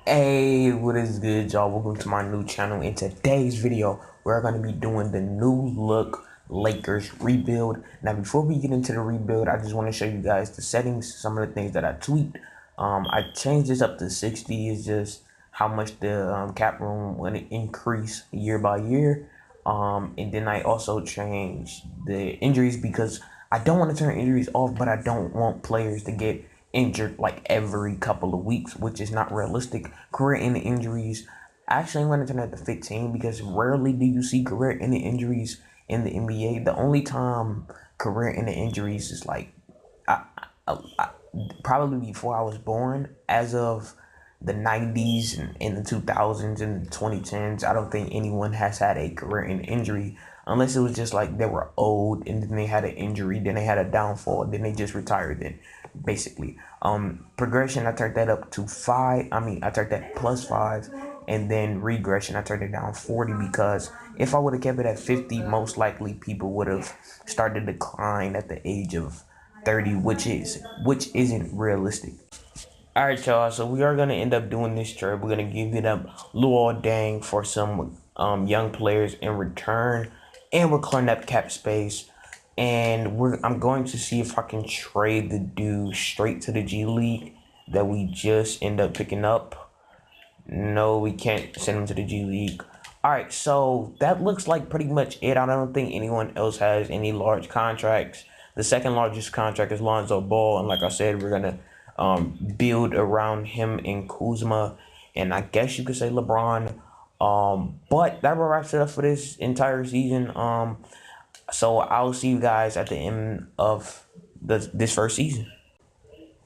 Hey, what is good, y'all? Welcome to my new channel. In today's video, we're going to be doing the new look Lakers rebuild. Now, before we get into the rebuild, I just want to show you guys the settings, some of the things that I tweaked. I changed this up to 60. It's just how much the cap room when it increase year by year. And then I also changed the injuries because I don't want to turn injuries off, but I don't want players to get injured like every couple of weeks, which is not realistic. Career-ending injuries, actually, I'm going to turn that to 15 because rarely do you see career-ending injuries in the NBA. The only time career-ending injuries is like I, probably before I was born. As of the 90s and in the 2000s and 2010s, I don't think anyone has had a career-ending injury unless it was just like they were old and then they had an injury, then they had a downfall, then they just retired. Then basically, progression, I turned that up to 5. I turned that +5, and then regression, I turned it down 40 because if I would have kept it at 50, most likely people would have started to decline at the age of 30, which isn't realistic. All right, y'all. So we are gonna end up doing this trade. We're gonna give it up Luol Deng for some young players in return, and we're clearing up cap space. And I'm going to see if I can trade the dude straight to the G League that we just end up picking up. No, we can't send him to the G League. All right, so that looks like pretty much it. I don't think anyone else has any large contracts. The second largest contract is Lonzo Ball, and like I said, we're gonna build around him and Kuzma, and I guess you could say LeBron. But that wraps it up for this entire season. So I'll see you guys at the end of this first season.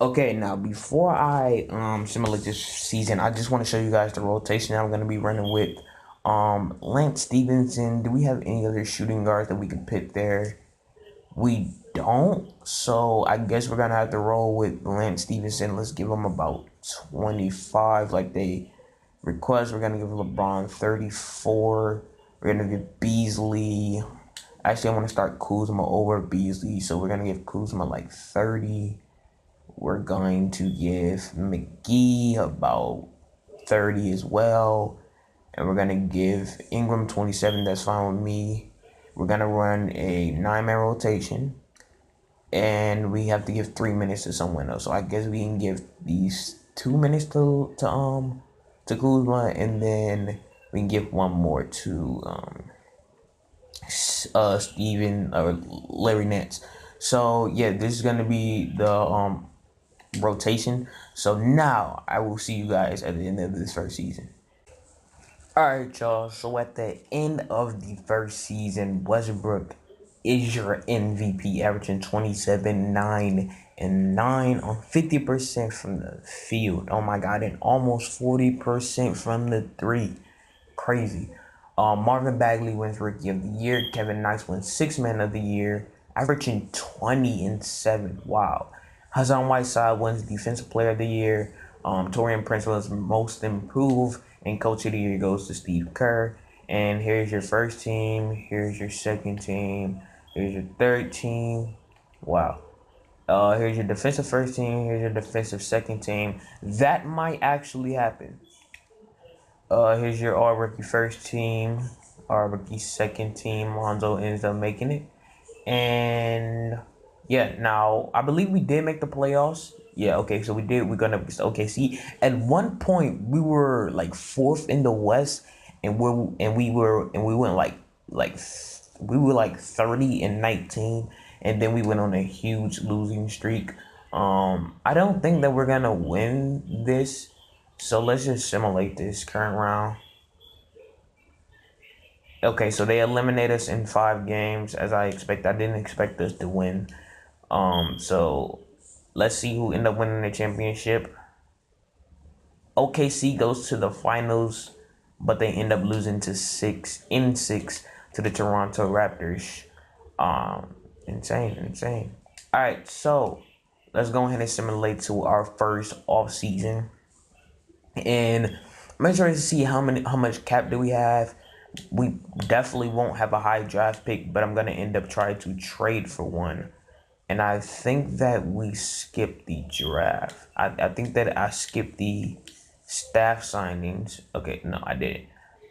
Okay, now before I simulate this season, I just want to show you guys the rotation I'm gonna be running with. Lance Stevenson. Do we have any other shooting guards that we can put there? We don't. So I guess we're gonna have to roll with Lance Stevenson. Let's give him about 25, like they request. We're gonna give LeBron 34. We're gonna give Beasley. Actually, I want to start Kuzma over Beasley, so we're gonna give Kuzma like 30. We're going to give McGee about 30 as well. And we're going to give Ingram 27. That's fine with me. We're going to run a 9-man rotation. And we have to give 3 minutes to someone else. So I guess we can give these 2 minutes to Kuzma. And then we can give one more to Steven or Larry Nance. So yeah, this is going to be the rotation. So now I will see you guys at the end of this first season. Alright, y'all. So at the end of the first season, Westbrook is your MVP, averaging 27, 9, and 9 on 50% from the field. Oh my god, and almost 40% from the three. Crazy. Marvin Bagley wins Rookie of the Year. Kevin Knox wins Sixth Man of the Year, averaging 20 and 7. Wow. Hassan Whiteside wins Defensive Player of the Year. Torian Prince was Most Improved, and Coach of the Year goes to Steve Kerr. And here's your first team. Here's your second team. Here's your third team. Wow. Here's your defensive first team. Here's your defensive second team. That might actually happen. Here's your all rookie first team, all rookie second team. Lonzo ends up making it, and yeah. Now I believe we did make the playoffs. Yeah. Okay. So we did. We're gonna. Okay. See, at one point we were like fourth in the West, and we went like we were like 30 and 19, and then we went on a huge losing streak. I don't think that we're gonna win this. So let's just simulate this current round. Okay, so they eliminate us in 5 games as I expect. I didn't expect us to win. So let's see who end up winning the championship. OKC goes to the finals, but they end up losing to 6 to the Toronto Raptors. Insane. All right, so let's go ahead and simulate to our first off season. And I'm interested to see how much cap do we have. We definitely won't have a high draft pick, but I'm gonna end up trying to trade for one. And I think that we skipped the draft. I think that I skipped the Staff signings. Okay, no, I didn't.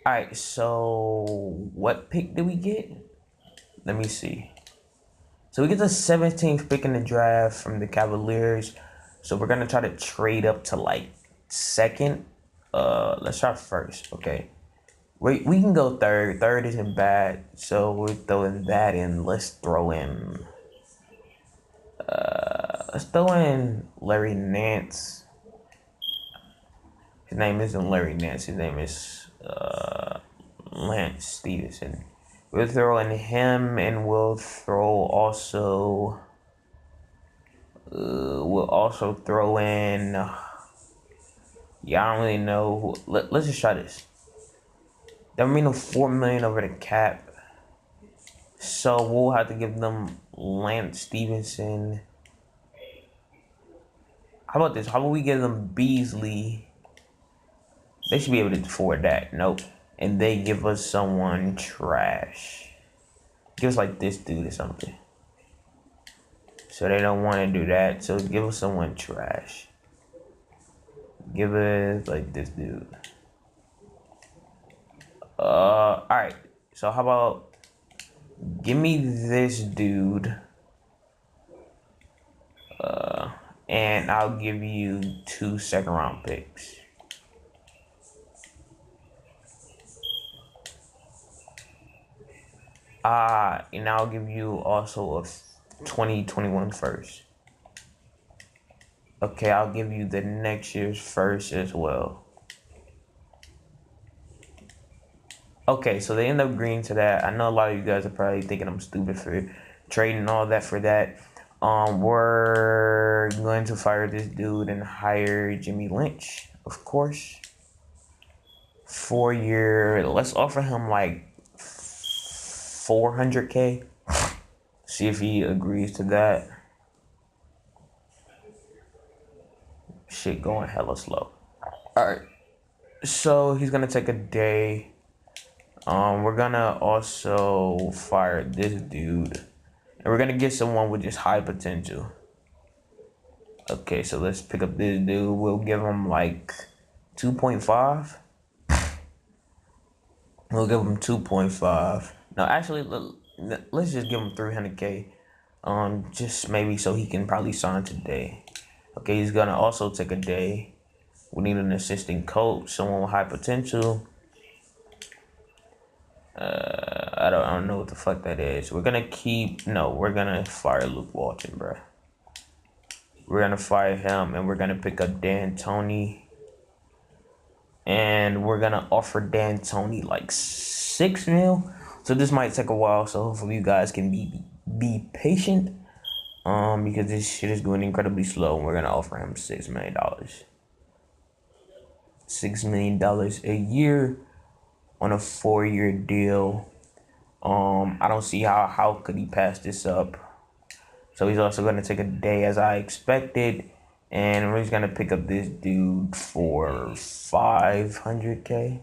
All right, so what pick did we get? Let me see. So we get the 17th pick in the draft from the Cavaliers. So we're gonna try to trade up to like second. Let's try first. Okay. We can go third. Third isn't bad. So we're throwing that in. Let's throw in Larry Nance. His name isn't Larry Nance. His name is Lance Stevenson. We'll throw in him, and we'll also throw in. Yeah, I don't really know. Let's just try this. That mean $4 million over the cap. So we'll have to give them Lance Stevenson. How about this? How about we give them Beasley? They should be able to afford that. Nope. And they give us someone trash. Give us like this dude or something. So they don't want to do that. So give us someone trash. Give us like this dude. Alright. So how about give me this dude. And I'll give you 2 second-round picks. And I'll give you also a 2021 first. Okay, I'll give you the next year's first as well. Okay, so they end up agreeing to that. I know a lot of you guys are probably thinking I'm stupid for trading all that for that. We're going to fire this dude and hire Jimmy Lynch, of course. 4-year. Let's offer him like $400K. See if he agrees to that. Shit going hella slow. Alright. So he's gonna take a day. We're gonna also fire this dude. And we're gonna get someone with just high potential. Okay, so let's pick up this dude. We'll give him like 2.5. We'll give him 2.5. No, actually, let's just give him 300K. Just maybe so he can probably sign today. Okay, he's gonna also take a day. We need an assistant coach, someone with high potential. I don't know what the fuck that is. We're gonna fire Luke Walton, bro. We're gonna fire him, and we're gonna pick up D'Antoni. And we're gonna offer D'Antoni like $6 million. So this might take a while. So hopefully you guys can be patient. Because this shit is going incredibly slow, and we're gonna offer him $6 million. $6 million a year on a 4-year deal. I don't see how could he pass this up. So he's also gonna take a day as I expected, and we're just gonna pick up this dude for $500K.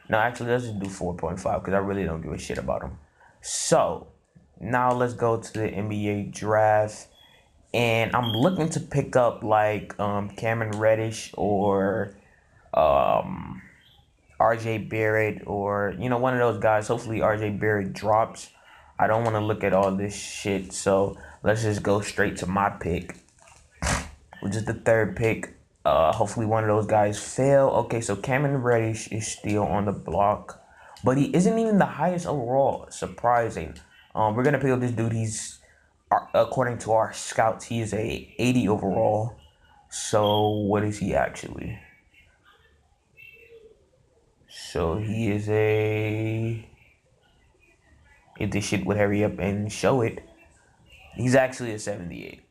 No, actually, let's just do 4.5 because I really don't give a shit about him. So now let's go to the NBA draft, and I'm looking to pick up like Cameron Reddish or RJ Barrett, or one of those guys. Hopefully RJ Barrett drops. I don't want to look at all this shit, so let's just go straight to my pick, which is the 3rd pick. Hopefully one of those guys fail. Okay, so Cameron Reddish is still on the block, but he isn't even the highest overall. Surprising. We're gonna pick up this dude. He's, according to our scouts, he is a 80 overall. So what is he actually? So he is a, if this shit would hurry up and show it, he's actually a 78.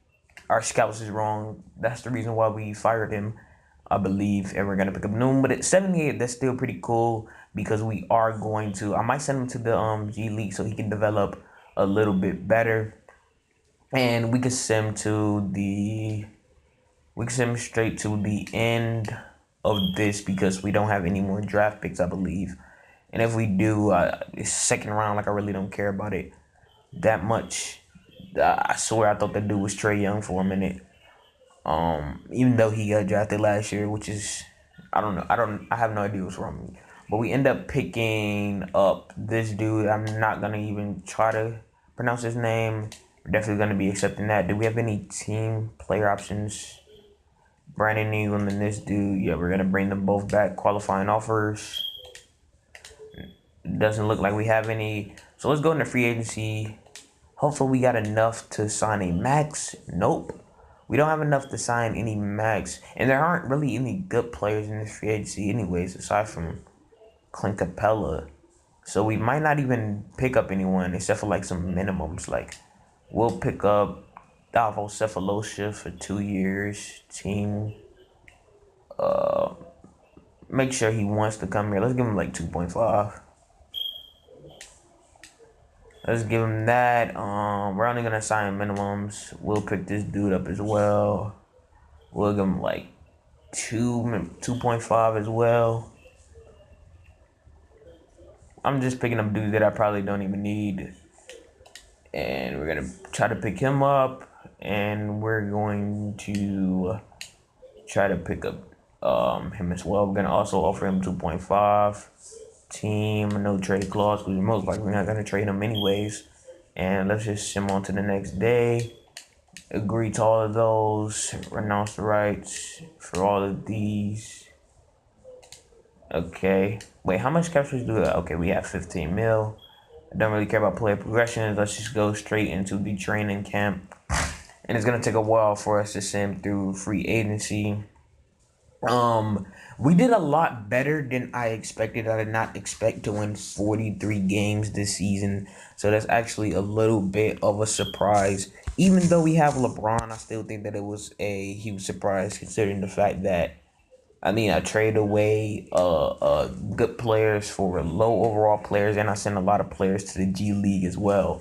Our scouts is wrong. That's the reason why we fired him, I believe, and we're gonna pick up Noon. But at 78, that's still pretty cool because we are going to. I might send him to the G League so he can develop a little bit better, and we can send him straight to the end of this because we don't have any more draft picks, I believe. And if we do, it's 2nd round. Like, I really don't care about it that much. I swear I thought that dude was Trae Young for a minute. Even though he got drafted last year, which is I don't know. I have no idea what's wrong with me. But we end up picking up this dude. I'm not gonna even try to pronounce his name. We're definitely gonna be accepting that. Do we have any team player options? Brandon Ingram and this dude. Yeah, we're gonna bring them both back. Qualifying offers. Doesn't look like we have any. So let's go into free agency. Hopefully we got enough to sign a max. Nope. We don't have enough to sign any max. And there aren't really any good players in this free agency anyways, aside from Clint Capella. So we might not even pick up anyone except for like some minimums. Like we'll pick up Davo Cephalosha for 2 years. Team. Make sure he wants to come here. Let's give him like 2.5. Let's give him that. We're only gonna sign minimums. We'll pick this dude up as well. We'll give him like 2.5 as well. I'm just picking up dudes that I probably don't even need. And we're gonna try to pick him up. And we're going to try to pick up him as well. We're gonna also offer him 2.5. Team, no trade clause, because most likely we're not going to trade him anyways. And let's just send him on to the next day. Agree to all of those. Renounce the rights for all of these. Okay. Wait, how much cap space do we have? Okay, we have 15 mil. I don't really care about player progression. Let's just go straight into the training camp. And it's going to take a while for us to send through free agency. We did a lot better than I expected. I did not expect to win 43 games this season. So that's actually a little bit of a surprise. Even though we have LeBron, I still think that it was a huge surprise considering the fact that I traded away good players for low overall players, and I sent a lot of players to the G League as well.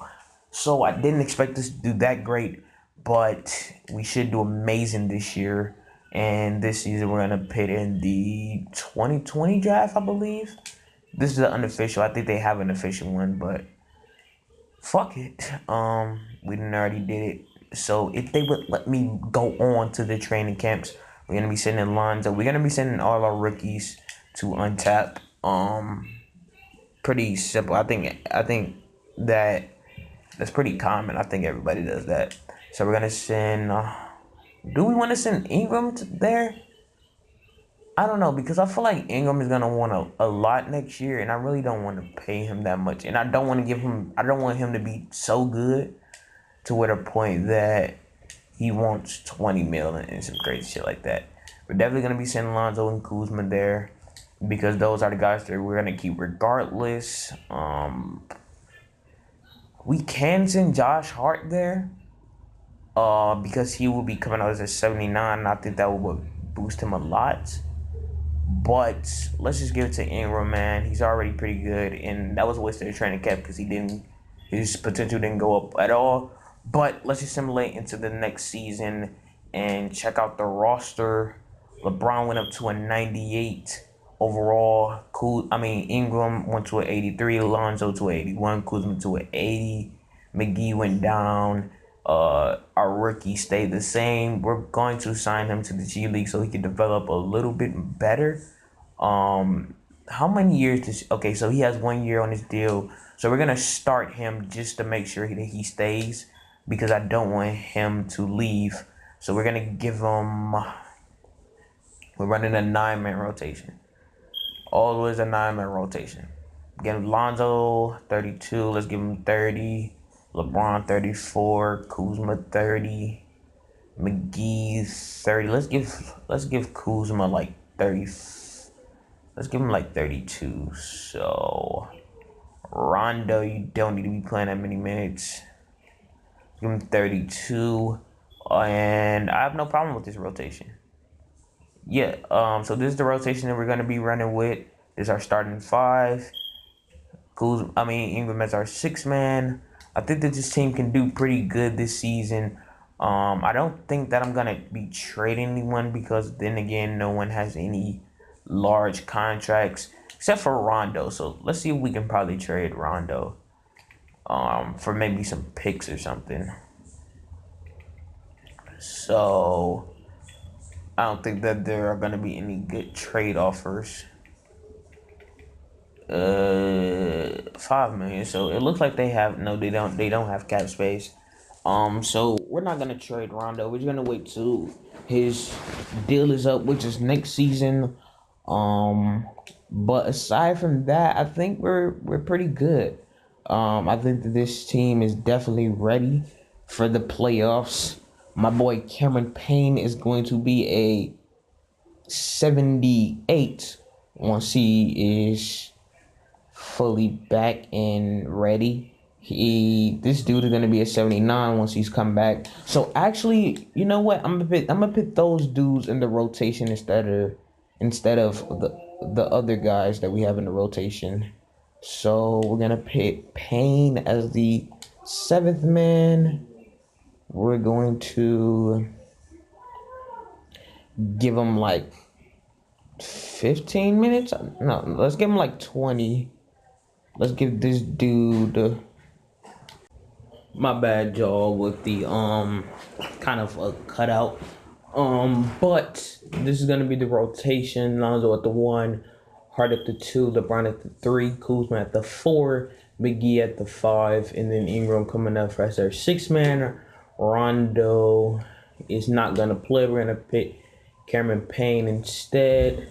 So I didn't expect us to do that great, but we should do amazing this year. And this season, we're going to pit in the 2020 draft, I believe. This is the unofficial. I think they have an official one, but fuck it. We didn't already did it. So if they would let me go on to the training camps, we're going to be sending Lonzo. We're going to be sending all our rookies to untap. Pretty simple. I think that's pretty common. I think everybody does that. So we're going to send... do we want to send Ingram there? I don't know, because I feel like Ingram is gonna want a lot next year, and I really don't want to pay him that much, and I don't want him to be so good to where the point that he wants 20 mil and some crazy shit like that. We're definitely gonna be sending Lonzo and Kuzma there because those are the guys that we're gonna keep regardless. We can send Josh Hart there. Because he will be coming out as a 79, and I think that would boost him a lot. But let's just give it to Ingram, man. He's already pretty good, and that was a waste of the training cap because his potential didn't go up at all. But let's assimilate into the next season and check out the roster. LeBron went up to a 98 overall. Ingram went to an 83, Alonzo to an 81, Kuzma to an 80. McGee went down. Our rookie stayed the same. We're going to sign him to the G League so he can develop a little bit better. How many years okay, so he has 1 year on his deal. So we're gonna start him just to make sure that he stays because I don't want him to leave. So we're gonna give him we're running a 9-man rotation. Always a 9-man rotation. Again, Lonzo 32, let's give him 30. LeBron 34, Kuzma 30, McGee 30. Let's give Kuzma like 30. Let's give him like 32. So Rondo, you don't need to be playing that many minutes. Give him 32, and I have no problem with this rotation. Yeah. So this is the rotation that we're gonna be running with. This is our starting 5. Ingram as our 6-man. I think that this team can do pretty good this season. I don't think that I'm going to be trading anyone because then again, no one has any large contracts except for Rondo. So let's see if we can probably trade Rondo for maybe some picks or something. So I don't think that there are gonna be any good trade offers. 5 million. So it looks like they have no. They don't have cap space. So we're not gonna trade Rondo. We're just gonna wait till his deal is up, which is next season. But aside from that, I think we're pretty good. I think that this team is definitely ready for the playoffs. My boy Cameron Payne is going to be a 78 once he is fully back and ready. This dude is gonna be a 79 once he's come back. So actually, you know what? I'm gonna put those dudes in the rotation instead of the other guys that we have in the rotation. So we're gonna pick Payne as the seventh man. We're going to give him like 15 minutes. No, let's give him like 20. Let's give this dude. My bad, y'all, with the kind of a cutout. But this is gonna be the rotation. Lonzo at the 1, Hart at the 2, LeBron at the 3, Kuzma at the 4, McGee at the 5, and then Ingram coming up as our 6-man. Rondo is not gonna play. We're gonna pick Cameron Payne instead.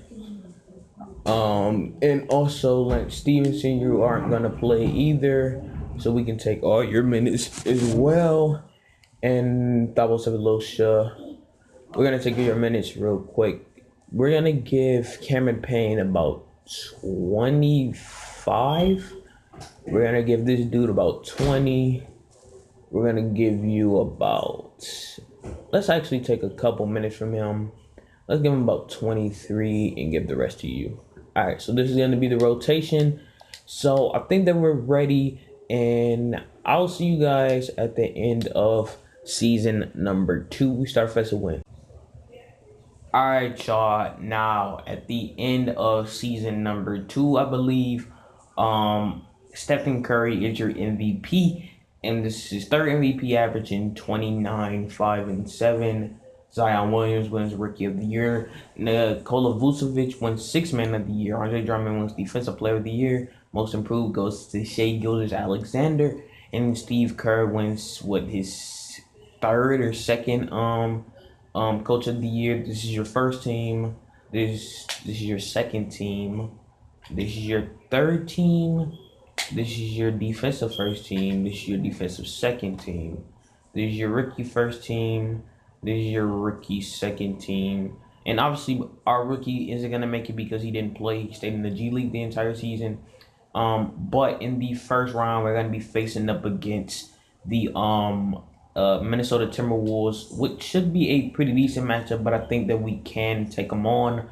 And also Lance Stevenson, you aren't gonna play either, so we can take all your minutes as well. And Thabo Sefolosha, we're gonna take your minutes real quick. We're gonna give Cameron Payne about 25. We're gonna give this dude about 20. We're gonna give you about. Let's actually take a couple minutes from him. Let's give him about 23 and give the rest to you. All right, so this is going to be the rotation. So I think that we're ready, and I'll see you guys at the end of season number 2. We start first a win. All right, y'all. Now at the end of season number 2, I believe Stephen Curry is your MVP, and this is his third MVP, averaging 29, 5, and 7. Zion Williams wins Rookie of the Year. Nikola Vucevic wins 6-Man of the Year. Andre Drummond wins Defensive Player of the Year. Most Improved goes to Shai Gilgeous-Alexander. And Steve Kerr wins his third or second Coach of the Year. This is your first team. This is your second team. This is your third team. This is your defensive first team. This is your defensive second team. This is your rookie first team. This is your rookie second team. And obviously, our rookie isn't going to make it because he didn't play. He stayed in the G League the entire season. But in the first round, we're going to be facing up against the Minnesota Timberwolves, which should be a pretty decent matchup, but I think that we can take them on.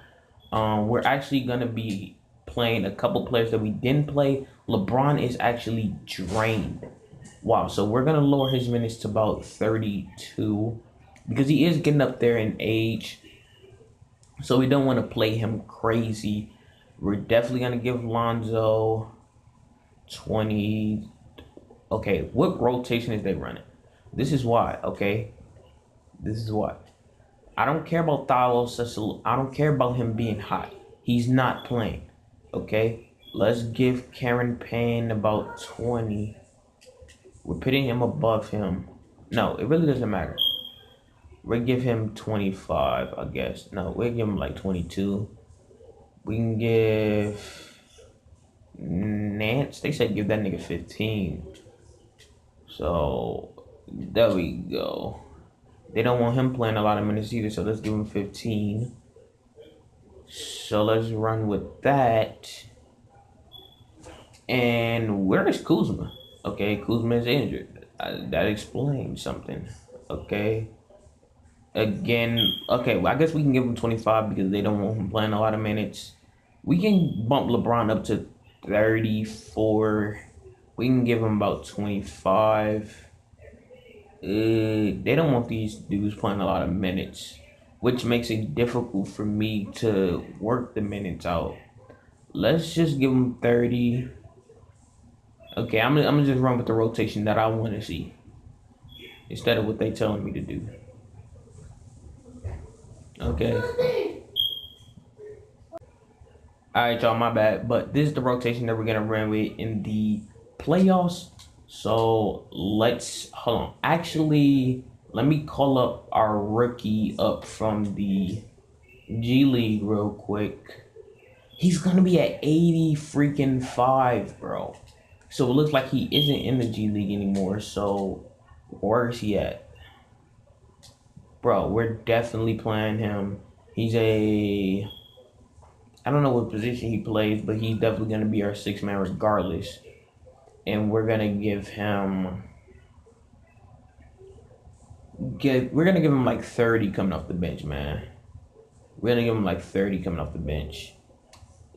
We're actually going to be playing a couple players that we didn't play. LeBron is actually drained. Wow, so we're going to lower his minutes to about 32 because he is getting up there in age. So we don't want to play him crazy. We're definitely going to give Lonzo 20. Okay, what rotation is they running? This is why, okay? This is why. I don't care about Thabo. I don't care about him being hot. He's not playing, okay? Let's give Cameron Payne about 20. We're putting him above him. No, it really doesn't matter. We'll give him 25, I guess. No, we'll give him like 22. We can give Nance. They said give that nigga 15. So, there we go. They don't want him playing a lot of minutes either, so let's give him 15. So, let's run with that. And where is Kuzma? Okay, Kuzma is injured. That explains something. Okay. Again, okay, well, I guess we can give him 25 because they don't want him playing a lot of minutes. We can bump LeBron up to 34. We can give him about 25. They don't want these dudes playing a lot of minutes, which makes it difficult for me to work the minutes out. Let's just give him 30. Okay, I'm gonna just run with the rotation that I want to see instead of what they telling me to do. Okay. Alright, y'all, my bad. But this is the rotation that we're gonna run with in the playoffs. So let's hold on. Actually, let me call up our rookie up from the G League real quick. He's gonna be at 80 freaking 5, bro. So it looks like he isn't in the G League anymore. So where is he at? Bro, we're definitely playing him. He's I don't know what position he plays, but he's definitely gonna be our 6-man regardless. And we're gonna give him like 30 coming off the bench, man. We're gonna give him like 30 coming off the bench.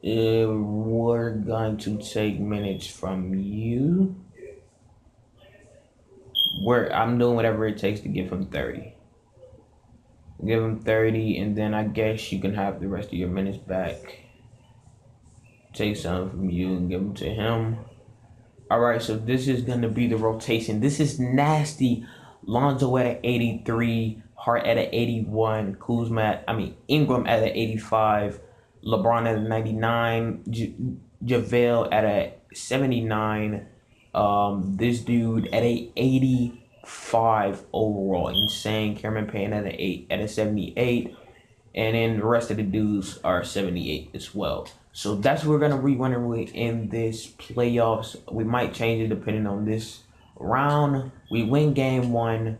We're going to take minutes from you. I'm doing whatever it takes to give him 30. Give him 30, and then I guess you can have the rest of your minutes back. Take some from you and give them to him. All right, so this is gonna be the rotation. This is nasty. Lonzo at an 83, Hart at an 81, Ingram at an 85, LeBron at a 99, JaVale at a 79. This dude at a 85 overall, insane. Cameron Payne at a 78, and then the rest of the dudes are 78 as well. So that's what we're gonna be running with in this playoffs. We might change it depending on this round. We win game 1,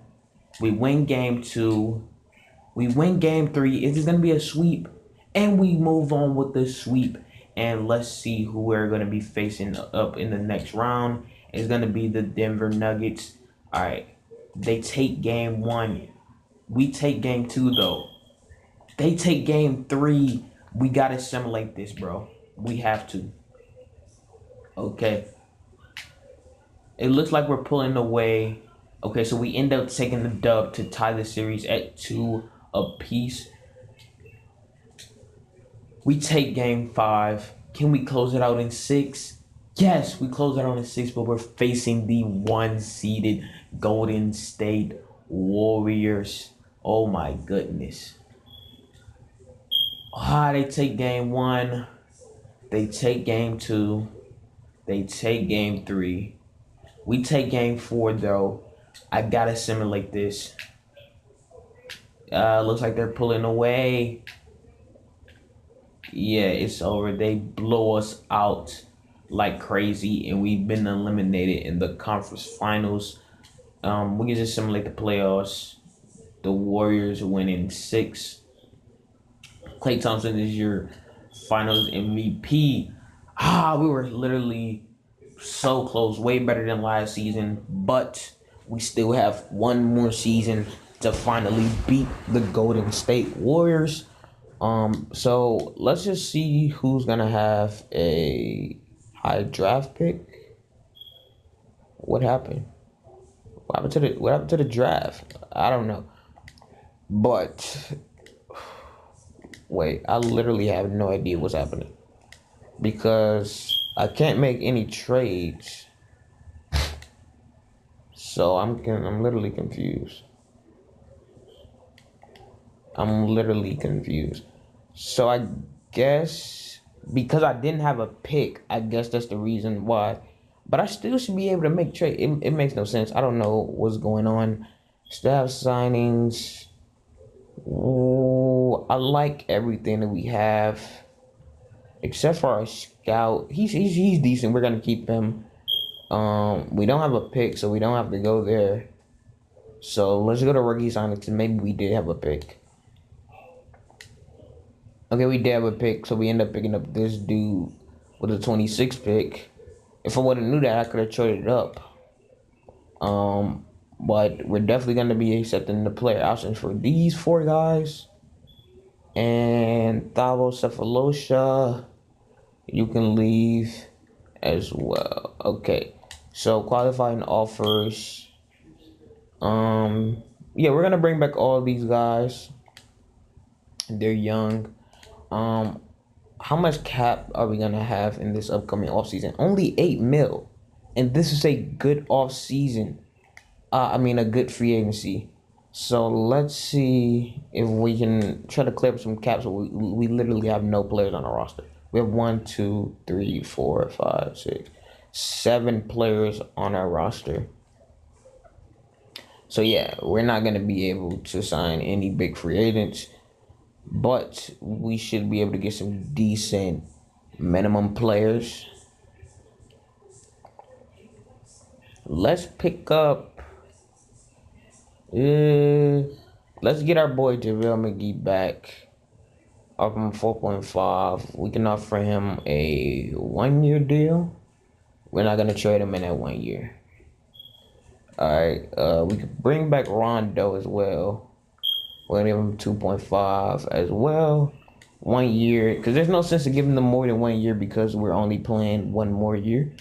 we win game 2, we win game 3. It's gonna be a sweep, and we move on with the sweep. And let's see who we're gonna be facing up in the next round. It's gonna be the Denver Nuggets. All right, they take game 1. We take game 2 though. They take game 3. We gotta assimilate this, bro. We have to. Okay. It looks like we're pulling away. Okay, so we end up taking the dub to tie the series at 2 apiece. We take game 5. Can we close it out in 6? Yes, we close it out in 6, but we're facing the 1-seeded Golden State Warriors. Oh my goodness. They take game 1. They take game 2. They take game 3. We take game 4 though. I gotta simulate this. Looks like they're pulling away. Yeah, it's over. They blow us out like crazy, and we've been eliminated in the conference finals. We can just simulate the playoffs. The Warriors win in 6. Klay Thompson is your finals MVP. We were literally so close, way better than last season, but we still have one more season to finally beat the Golden State Warriors. So let's just see who's gonna have a high draft pick. What happened? What happened to the draft? I don't know. But wait, I literally have no idea what's happening because I can't make any trades. So I'm literally confused. So I guess because I didn't have a pick, I guess that's the reason why. But I still should be able to make trade. It makes no sense. I don't know what's going on. Staff signings. Ooh, I like everything that we have, except for our scout. He's decent. We're gonna keep him. We don't have a pick, so we don't have to go there. So let's go to rookie signings, and maybe we did have a pick. Okay, we did have a pick, so we end up picking up this dude with a 26 pick. If I would have knew that, I could have traded it up. But we're definitely going to be accepting the player options for these 4 guys. And Thabo Cephalosha, you can leave as well. Okay, so qualifying offers. Yeah, we're going to bring back all these guys. They're young. How much cap are we going to have in this upcoming offseason? Only 8 mil. And this is a good offseason. A good free agency. So let's see if we can try to clear up some caps. We literally have no players on our roster. We have 1, 2, 3, 4, 5, 6, 7 players on our roster. So yeah, we're not gonna be able to sign any big free agents, but we should be able to get some decent minimum players. Let's pick up. Let's get our boy JaVale McGee back. Up from 4.5. We can offer him a 1-year deal. We're not gonna trade him in that 1 year. Alright, we could bring back Rondo as well. We're gonna give him 2.5 as well. 1 year, because there's no sense of giving them more than 1 year because we're only playing 1 more year.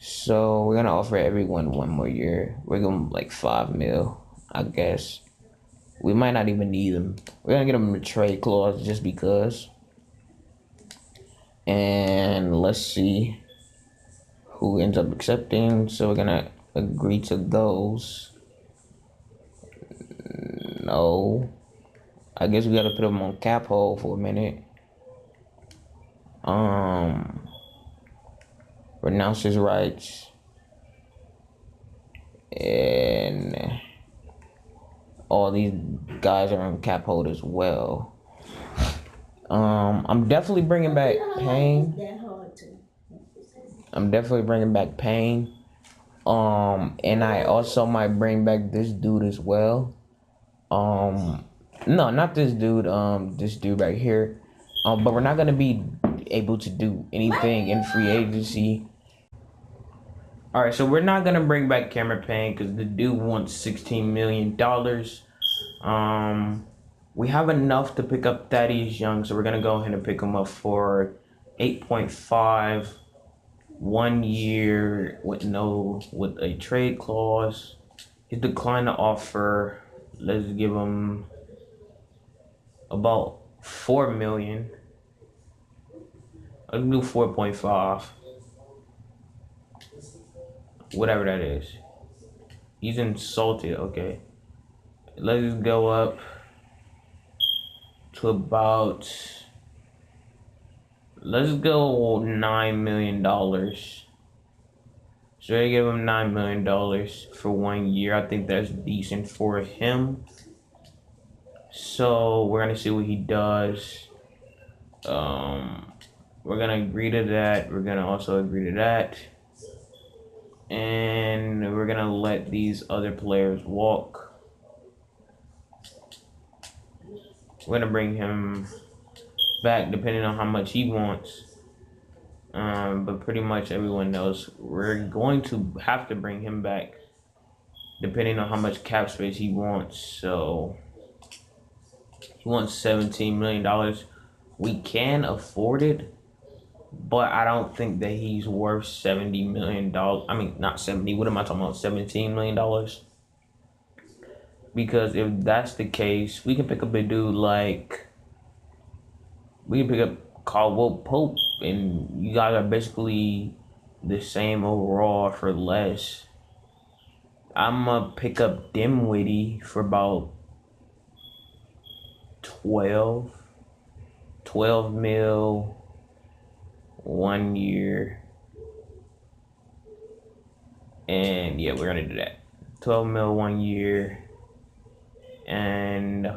So we're gonna offer everyone 1 more year. We're gonna like 5 mil, I guess. We might not even need them. We're gonna get them a trade clause just because. And let's see who ends up accepting. So we're gonna agree to those. No. I guess we gotta put them on cap hold for a minute. Renounce his rights. And all these guys are on cap hold as well. I'm definitely bringing back Payne. And I also might bring back this dude as well. No, not this dude. This dude right here. But we're not gonna be able to do anything in free agency. All right, so we're not gonna bring back Cameron Payne because the dude wants $16 million. We have enough to pick up Thaddeus Young, so we're gonna go ahead and pick him up for 8.5, 1 year with a trade clause. He declined the offer. Let's give him about $4 million. Let's do 4.5. Whatever that is. He's insulted, okay. Let's go up to about, let's go $9 million. So I give him $9 million for 1 year. I think that's decent for him. So we're gonna see what he does. We're gonna agree to that. We're gonna also agree to that. And we're gonna let these other players walk. We're gonna bring him back depending on how much he wants. But pretty much everyone knows we're going to have to bring him back depending on how much cap space he wants. So he wants $17 million. We can afford it, but I don't think that he's worth $70 million. I mean, not 70. What am I talking about? $17 million. Because if that's the case, we can pick up a dude like, we can pick up Caldwell Pope, and you guys are basically the same overall for less. I'm gonna pick up Dimwitty for about 12 mil, 1 year. And yeah, we're gonna do that. 12 mil, 1 year. And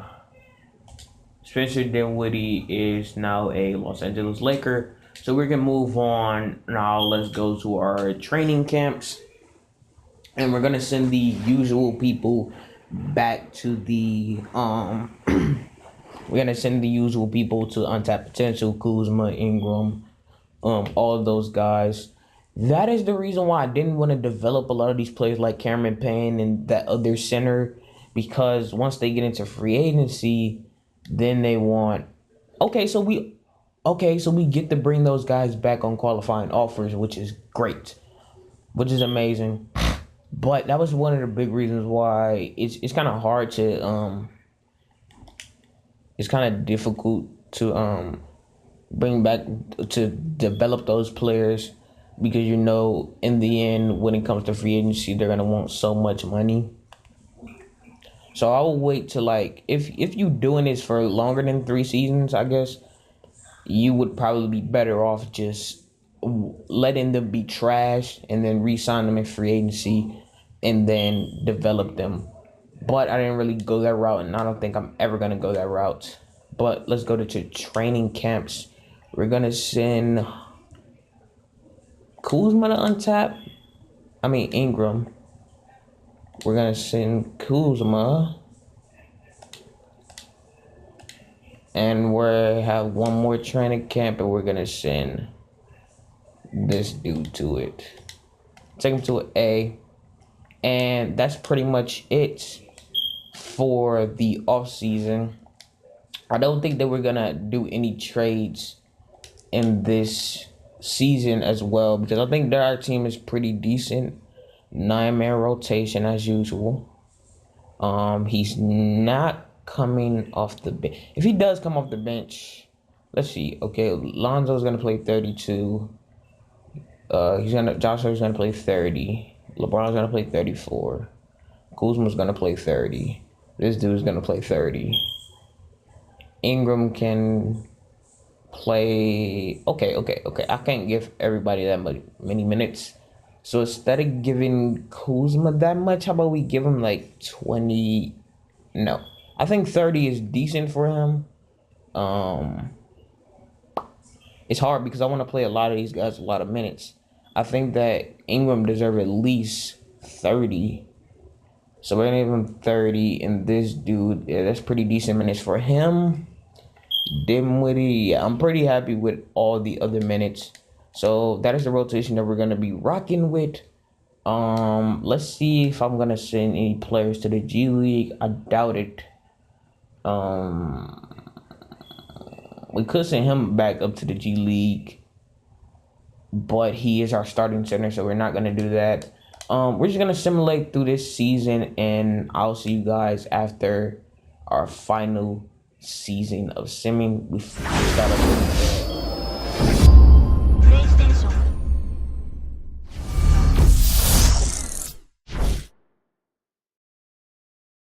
Spencer Dinwiddie is now a Los Angeles Laker. So we're gonna move on now. Let's go to our training camps. And we're gonna send the usual people back to the we're gonna send the usual people to Untapped Potential, Kuzma, Ingram, all of those guys. That is the reason why I didn't want to develop a lot of these players like Cameron Payne and that other center, because once they get into free agency, then they want, so we get to bring those guys back on qualifying offers, which is great, which is amazing. But that was one of the big reasons why it's kind of hard to it's kind of difficult to bring back, to develop those players, because in the end, when it comes to free agency, they're gonna want so much money. So I will wait to like if you doing this for longer than 3 seasons, I guess you would probably be better off just letting them be trash and then re-sign them in free agency and then develop them. But I didn't really go that route, and I don't think I'm ever gonna go that route. But let's go to training camps. We're gonna send Kuzma to untap. I mean Ingram. We're gonna send Kuzma. And we have one more training camp, and we're gonna send this dude to it. Take him to an A. And that's pretty much it for the off season. I don't think that we're gonna do any trades in this season as well, because I think that our team is pretty decent. 9-man rotation as usual. He's not coming off the bench. If he does come off the bench, let's see. Okay, Lonzo's gonna play 32. Joshua's gonna play 30. LeBron's gonna play 34. Kuzma's gonna play 30. This dude's gonna play 30. Ingram can play. Okay. I can't give everybody that many minutes. So instead of giving Kuzma that much, how about we give him like 20? No, I think 30 is decent for him. It's hard because I want to play a lot of these guys a lot of minutes. I think that Ingram deserves at least 30. So we're gonna give him 30, and this dude, yeah, that's pretty decent minutes for him. Dimwitty, yeah, I'm pretty happy with all the other minutes. So that is the rotation that we're gonna be rocking with. Let's see if I'm gonna send any players to the G League. I doubt it. We could send him back up to the G League, but he is our starting center, so we're not gonna do that. We're just gonna simulate through this season, and I'll see you guys after our final season of simming. We start up with